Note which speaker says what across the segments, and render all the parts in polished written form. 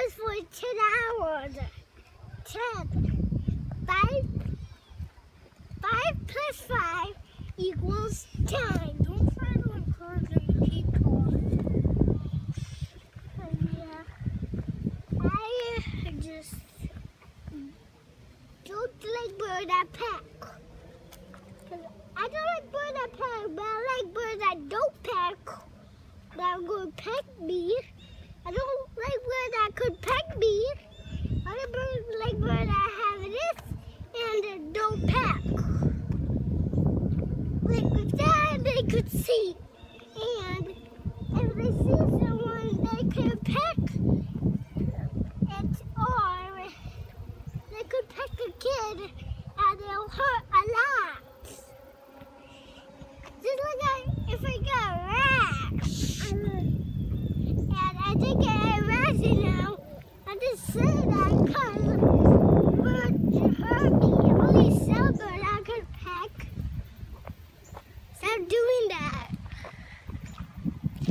Speaker 1: was for 10 hours. 10. 5 plus 5 equals 10. Don't try to encourage them to keep going. Yeah, I just don't like birds that peck. I don't like birds that peck, but I like birds that don't peck. That would peck me. I don't like birds that could peck me. Other birds like birds that have this and don't peck. Like with that, they could see. And if they see someone, they could peck it, or they could peck a kid and they'll hurt a lot. Just like if I got a rash. And I think I have rashy now. I just say that because birds hurt me. Only some birds I could peck. Stop doing that.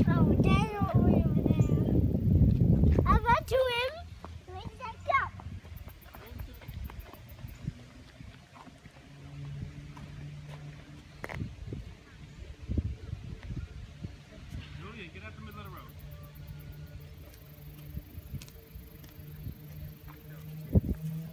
Speaker 1: Oh, Dad, over there. I got to